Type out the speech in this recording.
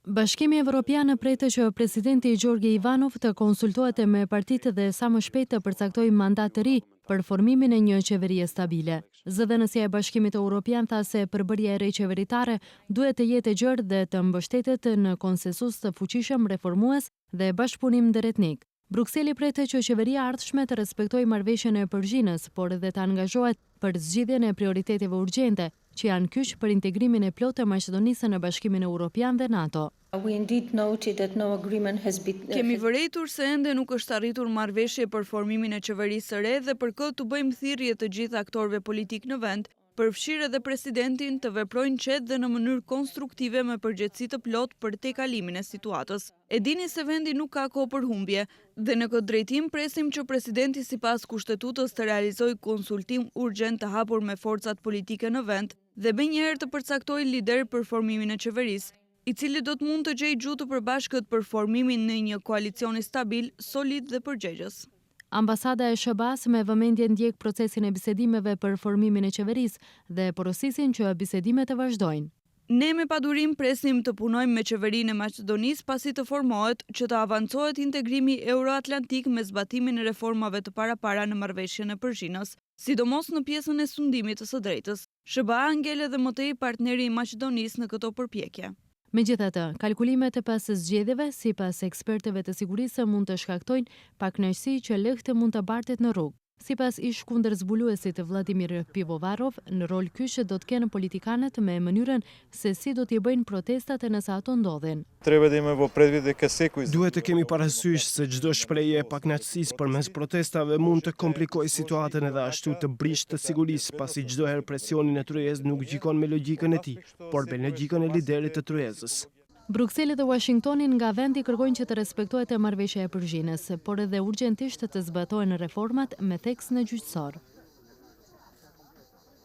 Bashkimi Evropian pretë që presidenti Gjorgje Ivanov të konsultohet me partitë dhe sa më shpejt të përcaktojë mandat të ri për formimin e një qeverie stabile. Zëdhënësia e Bashkimit Evropian tha se përbërja e re qeveritare duhet të jetë e gjerë dhe të mbështetet në konsensus të fuqishëm reformues dhe bashkëpunim ndërretnik. Brukseli pretë që qeveria ardhshme të respektojë marrëveshjen e Përzhinës, por edhe të angazhohet për zgjidhjen e prioriteteve urgjente, që janë kyç për integrimin e plotë të Maqedonisë në Bashkimin Evropian dhe NATO. Kemi vërejtur se ende nuk është arritur marrëveshje për formimin e qeverisë së re dhe për këtë të bëjmë thirrje të gjithë aktorëve politik në vend, përfshirë edhe presidentin të veprojnë qetë dhe në mënyrë konstruktive me përgjegjësi të plotë për tejkalimin e situatës. E dini se vendi nuk ka kohë për humbje dhe në këtë drejtim presim që presidenti sipas kushtetutës të realizojë konsultim urgjent të hapur me forcat politike në vend dhe menjëherë të përcaktojë lider për formimin e qeverisë, i cili do të mund të gjejë gjuhë të përbashkët për formimin në një koalicioni stabil, solid dhe përgjegjës. Ambasada e SBA-s me vëmendje ndjek procesin e bisedimeve për formimin e qeverisë dhe porosisin që bisedimet të vazhdojnë. Ne me padurim presim të punojmë me qeverinë e Maqedonisë pasi të formohet që të avancohet integrimi euroatlantik me zbatimin e reformave të parapara në marrëveshjen e Përzhinës, sidomos në pjesën e sundimit të së drejtës. SBA ngel edhe më tej partneri i Maqedonisë në këto përpjekje. Megjithatë, kalkulimet e pas zgjedhjeve sipas ekspertëve të sigurisë mund të shkaktojnë pakënaqësi që lehtë mund të bartet në rrugë. Sipas ish kundërzbuluesit Vladimir Pivovarov, në rol kyç do të kenë politikanët me mënyrën se si do t'i bëjnë protestat e nëse ato ndodhin. Duhet të kemi parasysh se çdo shprehje e pakënaqësisë përmes protestave mund të komplikojë situatën edhe ashtu të brishtë të sigurisë, pasi çdo herë presioni në tryezë nuk gjikon me logjikën e tij, por me logjikën e liderit të tryezës. Brukseli dhe Washingtoni nga vendi kërkojnë që të respektohet e marrëveshja e Përzhinës, por edhe urgjentisht të zbatohen reformat me theks në gjyqësor.